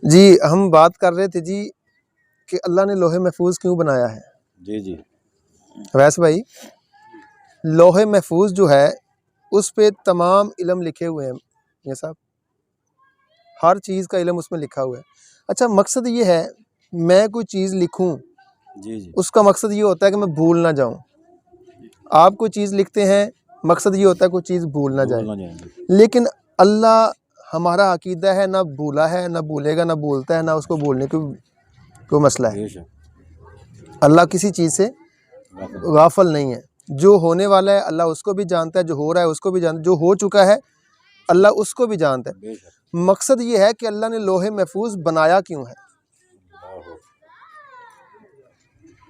जी, हम बात कर रहे थे जी कि अल्लाह ने लोहे महफूज क्यों बनाया है। जी जी वैसे भाई, लोहे महफूज जो है उस पे तमाम इल्म लिखे हुए हैं ये साहब, हर चीज़ का इल्म उसमें लिखा हुआ है। अच्छा, मकसद ये है, मैं कोई चीज़ लिखूं, जी जी उसका मकसद ये होता है कि मैं भूल ना जाऊं। आप कोई चीज़ लिखते हैं, मकसद ये होता है कोई चीज़ भूल ना जाए। भूल ना जाएंगे। लेकिन अल्लाह, हमारा अकीदा है, ना भूला है, ना भूलेगा, ना भूलता है, ना उसको भूलने की कोई मसला है। बेशक अल्लाह किसी चीज़ से गाफिल। गाफल नहीं है। जो होने वाला है अल्लाह उसको भी जानता है, जो हो रहा है उसको भी जानता है, जो हो चुका है अल्लाह उसको भी जानता है। बेशक मकसद ये है कि अल्लाह ने लोहे महफूज बनाया क्यों है। अल्लाह।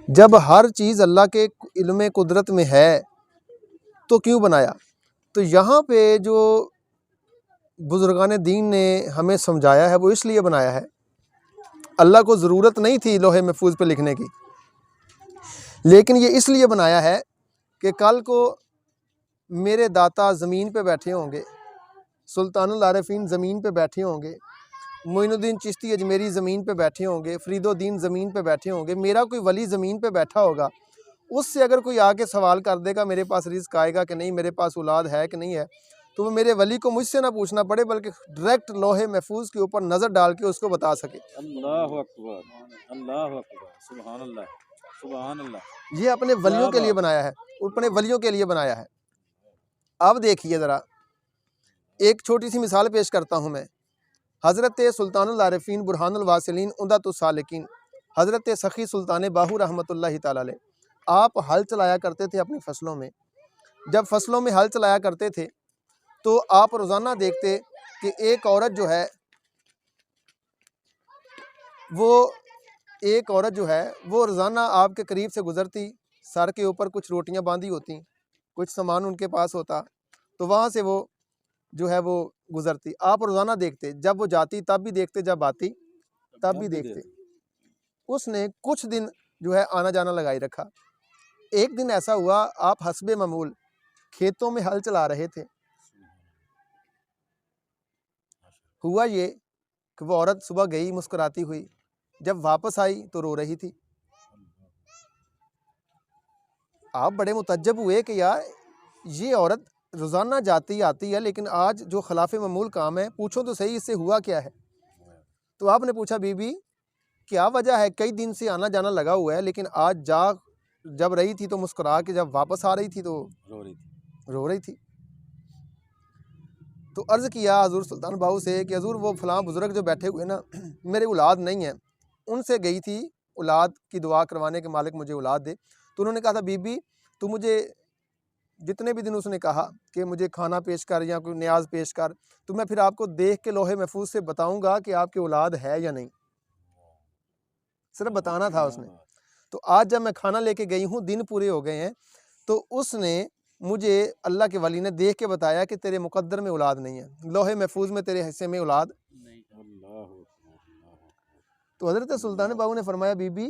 जब हर चीज़ अल्लाह के इल्म कुदरत में है तो क्यों बनाया। तो यहाँ पे जो बुजुर्गान दीन ने हमें समझाया है वो इसलिए बनाया है, अल्लाह को ज़रूरत नहीं थी लोहे महफूज पे लिखने की, लेकिन ये इसलिए बनाया है कि कल को मेरे दाता ज़मीन पे बैठे होंगे, सुल्तानुल आरिफीन ज़मीन पे बैठे होंगे, मोइनुद्दीन चिश्ती अजमेरी ज़मीन पे बैठे होंगे, फरीदुद्दीन ज़मीन पे बैठे होंगे, मेरा कोई वली ज़मीन पे बैठा होगा, उससे अगर कोई आके सवाल कर देगा मेरे पास रिज़्क आएगा कि नहीं, मेरे पास औलाद है कि नहीं है, तो वो मेरे वली को मुझसे ना पूछना पड़े, बल्कि डायरेक्ट लोहे महफूज के ऊपर नज़र डाल के उसको बता सके। अल्लाह अकबर, अल्लाह अकबर, सुभान अल्लाह, सुभान अल्लाह। ये अपने क्या वलियों के लिए बात है। बनाया है, अपने वलियों के लिए बनाया है। अब देखिए ज़रा, एक छोटी सी मिसाल पेश करता हूँ मैं। हज़रत सुल्तानुल आरिफीन बुरहानुल वासिलीन उम्दतुस सालिकीन हज़रत सखी सुल्तान बाहू रहमतुल्लाहि ताला अलैह, आप हल चलाया करते थे अपनी फसलों में। जब फसलों में हल चलाया करते थे तो आप रोज़ाना देखते कि एक औरत जो है वो रोज़ाना आपके करीब से गुज़रती, सर के ऊपर कुछ रोटियां बांधी होती, कुछ सामान उनके पास होता, तो वहाँ से वो जो है वो गुज़रती। आप रोज़ाना देखते, जब वो जाती तब भी देखते, जब आती तब भी देखते। उसने कुछ दिन जो है आना जाना लगाई रखा। एक दिन ऐसा हुआ, आप हस्बे मामूल खेतों में हल चला रहे थे। हुआ ये कि वो औरत सुबह गई मुस्कुराती हुई, जब वापस आई तो रो रही थी। आप बड़े मुतज्जब हुए कि यार, ये औरत रोज़ाना जाती आती है, लेकिन आज जो खिलाफ मामूल काम है, पूछो तो सही इससे हुआ क्या है। तो आपने पूछा, बीबी क्या वजह है, कई दिन से आना जाना लगा हुआ है, लेकिन आज जब रही थी तो मुस्कुरा के, जब वापस आ रही थी तो रो रही थी। तो अर्ज़ किया हज़ूर सुल्तान बाहू से कि हज़ूर, वो फ़लाँ बुज़ुर्ग जो बैठे हुए ना, मेरे औलाद नहीं है, उनसे गई थी औलाद की दुआ करवाने के, मालिक मुझे औलाद दे। तो उन्होंने कहा था, बीबी तू मुझे जितने भी दिन उसने कहा कि मुझे खाना पेश कर या कोई न्याज पेश कर, तो मैं फिर आपको देख के लोहे महफूज से बताऊंगा कि आपकी औलाद है या नहीं। सिर्फ बताना था उसने। तो आज जब मैं खाना लेके गई हूँ, दिन पूरे हो गए हैं, तो उसने मुझे अल्लाह के वली ने देख के बताया कि तेरे मुकद्दर में औलाद नहीं है, लोहे महफूज में तेरे हिस्से में औलाद नहीं। तो हज़रत सुल्तान बाहू ने फरमाया, बीबी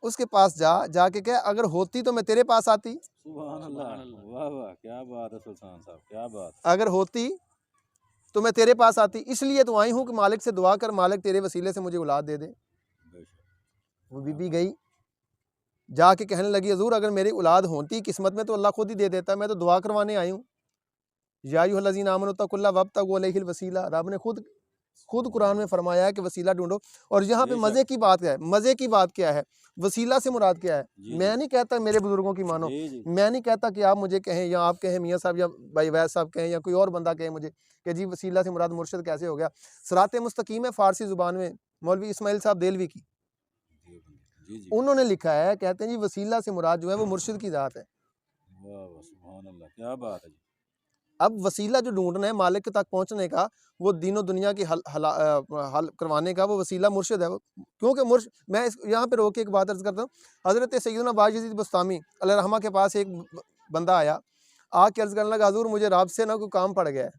उसके पास जाके कह, अगर होती तो मैं तेरे पास आती। सुभान अल्लाह, वाह वाह, क्या बात है सुल्तान साहब, क्या बात। अगर होती तो मैं तेरे पास आती, इसलिए तो आई हूँ कि मालिक से दुआ कर, मालिक तेरे वसीले से मुझे औलाद दे दे। वो बीबी गई, जाके कहने लगी, हजूर अगर मेरी औलाद होती किस्मत में तो अल्लाह खुद ही दे देता, मैं तो दुआ करवाने आई हूँ। या अय्युहल्लज़ीना आमनू तक़ुल्लाह वब्तगू अलैहिल वसीला, रब ने खुद कुरान में फरमाया है कि वसीला ढूंढो। और यहाँ पे मज़े की बात क्या है, मज़े की बात क्या है, वसीला से मुराद क्या है। मैं नहीं कहता मेरे बुजुर्गों की मानो, मैं नहीं कहता कि आप मुझे कहें या आप कहें मियाँ साहब या भाई वैद साहब कहें या कोई और बंदा कहे मुझे कि जी वसीला से मुराद मुर्शिद कैसे हो गया। सिरात मुस्तकीम है फ़ारसी ज़ुबान में मौलवी इस्माइल साहब देलवी की, उन्होंने लिखा है, कहते हैं जी वसीला से मुराद जो है वो मुर्शिद की ज़ात है। क्या बात है। अब वसीला जो ढूंढना है मालिक तक पहुंचने का, वो दीनों दुनिया की हल करवाने का, वो वसीला मुर्शिद है। क्योंकि मैं यहाँ पे रोक के एक बात अर्ज करता हूँ। हज़रत सैयदना बायज़ीद बस्तामी अलैहिर्रहमा के पास एक बंदा आया, आके अर्ज करने लगा, हज़ूर मुझे रब से ना कोई काम पड़ गया है,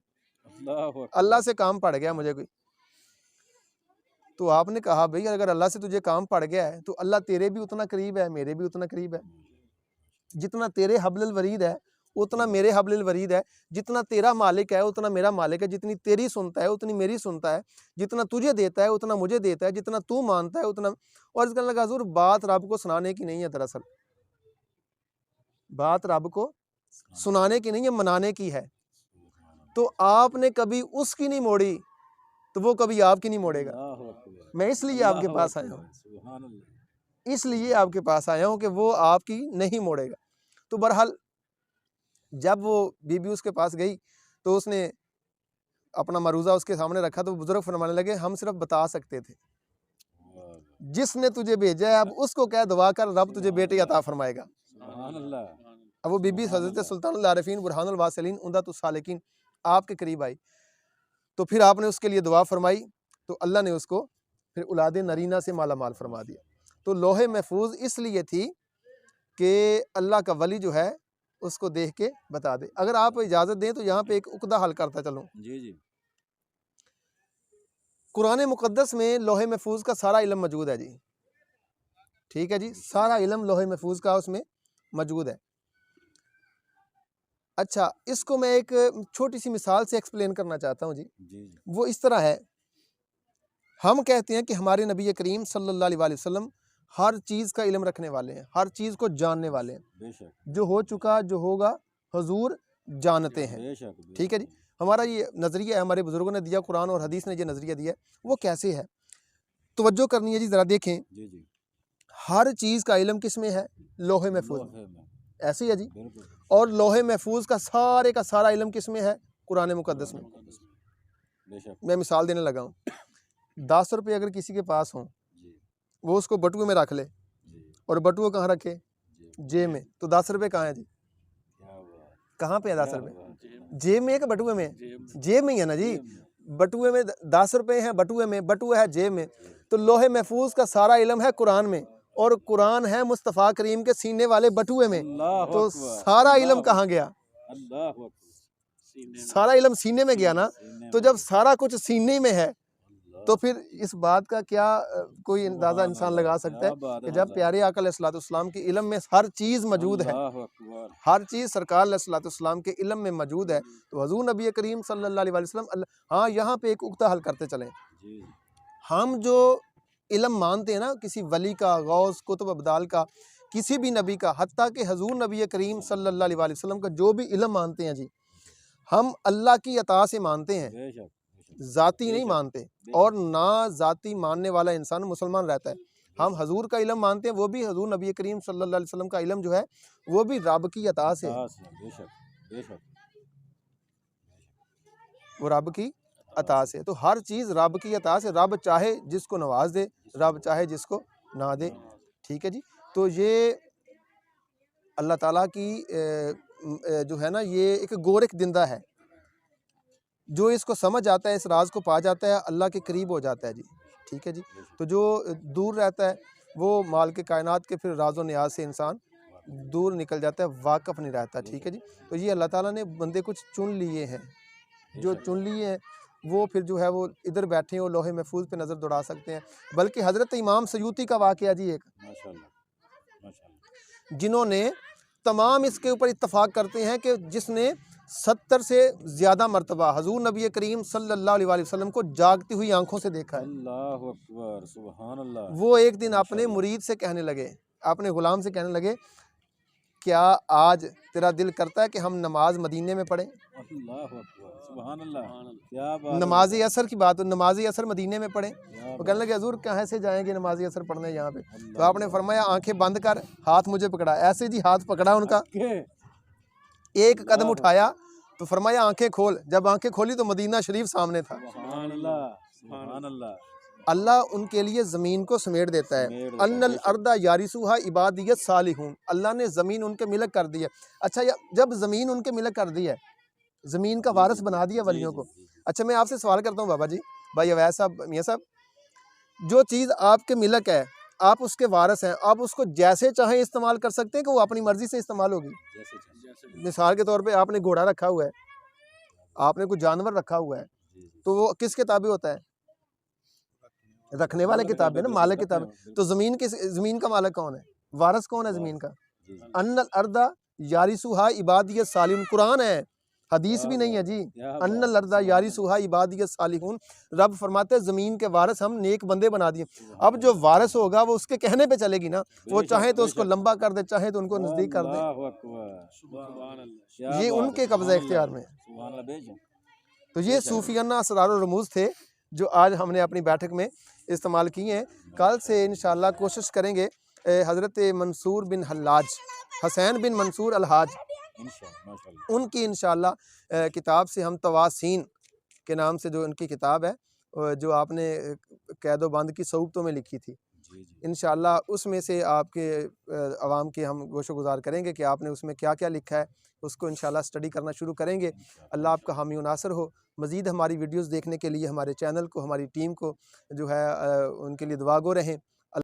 अल्लाह से काम पड़ गया मुझे कोई। तो आपने कहा, भाई अगर अल्लाह से तुझे काम पड़ गया है तो अल्लाह तेरे भी उतना करीब है, मेरे भी उतना करीब है। जितना तेरे हब्लुल वरीद है उतना मेरे हब्लिल वरीद है। जितना तेरा मालिक है उतना मेरा मालिक है। जितनी तेरी सुनता है उतनी मेरी सुनता है। जितना तुझे देता है उतना मुझे देता है। जितना तू मानता है उतना। और इसका लगा हुजूर बात रब को सुनाने की नहीं है, दरअसल बात रब को सुनाने की नहीं है, मनाने की है। तो आपने कभी उसकी नहीं मोड़ी तो वो कभी आपकी नहीं मोड़ेगा। अल्लाहु अकबर, मैं इसलिए आपके अल्लाहु पास आया अकबर, हूँ, सुभान अल्लाह। इसलिए आपके पास आया हूँ कि वो आपकी नहीं मोड़ेगा। तो बहरहाल जब वो बीबी उसके पास गई तो उसने अपना मरूजा उसके सामने रखा तो बुजुर्ग फरमाने लगे हम सिर्फ बता सकते थे, वाह, जिसने तुझे भेजा है अब उसको कह दुआ कर, रब तुझे बेटी अता फरमाएगा। सुभान अल्लाह। अब वो बीबी हजरत सुल्तानुल आरिफीन बुरहानुल वासिलीन उम्दतुस सालिकीन आपके करीब आई तो फिर आपने उसके लिए दुआ फरमाई तो अल्लाह ने उसको फिर औलाद नरीना से माला माल फरमा दिया। तो लोहे महफूज इसलिए थी कि अल्लाह का वली जो है उसको देख के बता दे। अगर आप इजाज़त दें तो यहाँ पे एक उकदा हल करता चलूँ। जी जी, कुरान मुक़द्दस में लोहे महफूज का सारा इल्म मौजूद है जी, ठीक है जी, सारा इल्म लोहे महफूज का उसमें मौजूद है। अच्छा, इसको मैं एक छोटी सी मिसाल से एक्सप्लेन करना चाहता हूँ जी। जी जी, वो इस तरह है, हम कहते हैं कि हमारे नबी करीम सल्लल्लाहु अलैहि वसल्लम हर चीज़ का इल्म रखने वाले हैं, हर चीज़ को जानने वाले हैं। बेशक जो हो चुका जो होगा हुजूर जानते हैं, बेशक, ठीक है जी। हमारा ये नज़रिया है, हमारे बुजुर्गों ने दिया, कुरान और हदीस ने ये नज़रिया दिया है। वो कैसे है, तवज्जो करनी है जी, ज़रा देखें। जी जी, हर चीज़ का इल्म किस में है, लोहे महफूज में, लोहे में, ऐसे ही है जी। बिल्कुल और लोहे महफूज का सारा इल्म किस में है, कुरान मुक़द्दस में। बेशक, मैं मिसाल देने लगा हूँ। 10 रुपये अगर किसी के पास हों, जी वो उसको बटुए में रख ले जी और बटुआ कहाँ रखे, जी, जेब में, तो 10 रुपये कहाँ है जी, क्या हुआ, कहाँ पे है 10 क्या रुपये, हुआ, जेब में है कि बटुए में, जेब में ही है ना जी। जेब में, बटुए में 10 रुपये हैं, बटुए में, बटुआ है जेब में। तो लोहे महफूज का सारा इल्म है कुरान में और कुरान है मुस्तफ़ा करीम के सीने वाले बटुए में। अल्लाहु तो अकबर, सारा इल्म अल्लाहु कहाँ गया, अल्लाहु अकबर, सारा इल्म सीने में गया ना। सीने तो में, जब सारा कुछ सीने में है तो अल्लाह, फिर इस बात का क्या कोई अंदाज़ा सुभान इंसान अल्लाह, लगा सकता है क्या बात कि है जब अल्लाह, प्यारे आका अलैहिस्सलाम के इल्म में हर चीज़ मौजूद है, अल्लाहु अकबर, हर चीज़ सरकार अलैहिस्सलाम के इल्म में मौजूद है, तो हुज़ूर नबी करीम सल्लल्लाहु अलैहि वसल्लम हाँ, यहाँ पे एक उक्ता हल करते चलें। जी हम जो इल्म मानते हैं ना किसी वली का, गौस, कुतुब अब्दाल का, किसी भी नबी का, हत्ता कि हुज़ूर नबी करीम सल्लल्लाहु अलैहि वसल्लम का जो भी इल्म मानते हैं जी, हम अल्लाह की अता से मानते हैं, बेशक, बेशक, ज़ाती नहीं बेशक, मानते। बेशक, और ना ज़ाती मानने वाला इंसान मुसलमान रहता है। हम हजूर का इल्म मानते हैं, वो भी हजूर नबी करीम सल्लल्लाहु अलैहि वसल्लम का इल्म जो है वो भी रब की अता से है, अता से, बेशक, बेशक, वो रब की अता से है। तो हर चीज़ रब की अता से, रब चाहे जिसको नवाज दे, रब चाहे जिसको ना दे, ठीक है जी। तो ये अल्लाह ताला की जो है ना ये एक गोरख दिंदा है, जो इसको समझ आता है, इस राज को पा जाता है, अल्लाह के करीब हो जाता है जी, ठीक है जी। तो जो दूर रहता है वो माल के कायनात के फिर राज़ो नियाज से इंसान दूर निकल जाता है, वाकफ़ नहीं रहता, ठीक है जी। तो ये अल्लाह ताला ने बंदे कुछ चुन लिए हैं, जो चुन लिए हैं वो फिर जो है वो इधर बैठे हो लोहे महफूज पे नज़र दौड़ा सकते हैं। बल्कि हज़रत इमाम सयूती का वाक़या जी एक, माशाअल्लाह, माशाअल्लाह, जिन्होंने तमाम इसके ऊपर इत्तफाक करते हैं कि जिसने 70 से ज़्यादा मरतबा हजूर नबी करीम सल्लल्लाहु अलैहि वसल्लम को जागती हुई आंखों से देखा है। अल्लाहु अकबर, सुभान अल्लाह, वो एक दिन अपने माशाअल्लाह, मुरीद से कहने लगे, अपने गुलाम से कहने लगे, क्या आज तेरा दिल करता है कि हम नमाज मदीने में पढ़ें। अल्लाहु अकबर, सुभान अल्लाह, क्या बात है नमाज अल्लाह, असर की बात हो, नमाज असर मदीने में पढ़ें। क्या वो कहने बात, लगे हजूर कहाँ से जाएंगे नमाज असर पढ़ने यहाँ पे। तो अल्लाह, आपने फरमाया आंखें बंद कर, हाथ मुझे पकड़ा। ऐसे जी हाथ पकड़ा उनका, के, एक कदम अल्लाह, उठाया तो फरमाया आंखें खोल। जब आंखें खोली तो मदीना शरीफ सामने था। सुभान अल्लाह, सुभान अल्लाह, अल्लाह उनके लिए ज़मीन को समेट देता है। समेट देता है, अन्नल बेशक, अर्दा यारिसुहा इबादियत सालिहून, अल्लाह ने ज़मीन उनके मिलक कर दी है। अच्छा, जब ज़मीन उनके मिलक कर दी है, ज़मीन का जी वारिस जी बना दिया जी वलियों जी को। जी जी, अच्छा, मैं आपसे सवाल करता हूँ बाबा जी, भाई अवैध साहब, मियाँ साहब, जो चीज़ आपके मिलक है, आप उसके वारिस हैं, आप उसको जैसे चाहें इस्तेमाल कर सकते हैं कि वो अपनी मर्ज़ी से इस्तेमाल होगी। जैसे जैसे, मिसाल के तौर पे आपने घोड़ा रखा हुआ है, आपने कुछ जानवर रखा हुआ है, जी जी, तो वो किसके ताबे होता है, रखने वाले किताब है ना, मालिक किताब है। तो ज़मीन का मालिक कौन है, वारिस कौन है ज़मीन का, जी जी, अन्नल अर्दा यारिसुहा इबादियत सालिहून, कुरान है, हदीस भी नहीं है जी। क्या अन्न बात, लर्दा यारिसुहा इबादियत सालिहून, रब फरमाते हैं ज़मीन के वारिस हम नेक बंदे बना दिए। अब जो वारिस होगा वो उसके कहने पे चलेगी ना, वो बेशक, चाहे तो उसको बेशक। लंबा कर दे, चाहे तो उनको नज़दीक कर दे, अल्लाहु अकबर, सुभान अल्लाह, क्या ये बात है, उनके सुभान कब्ज़ा अल्लाह, इख्तियार में है। सुभान अल्लाह, बेशक, तो ये बेशक। सूफियाना असरार और रमूज़ थे जो आज हमने अपनी बैठक में इस्तेमाल किए हैं। कल से इंशाअल्लाह कोशिश करेंगे हज़रत मंसूर बिन हल्लाज, हुसैन बिन मंसूर अलहाज, इंशाअल्लाह, माशाअल्लाह। उनकी इंशाअल्लाह किताब से हम तवासीन के नाम से जो उनकी किताब है जो आपने कैदो बंद की सऊबतों में लिखी थी, जी, जी। इंशाअल्लाह उसमें से आपके अवाम के हम गोशो-गुज़ार करेंगे कि आपने उसमें क्या-क्या लिखा है, उसको इंशाअल्लाह स्टडी करना शुरू करेंगे। इंशाअल्लाह, अल्लाह आपका हामी व नासिर हो। मज़ीद हमारी वीडियोज़ देखने के लिए हमारे चैनल को, हमारी टीम को जो है उनके लिए दुआ गो रहें।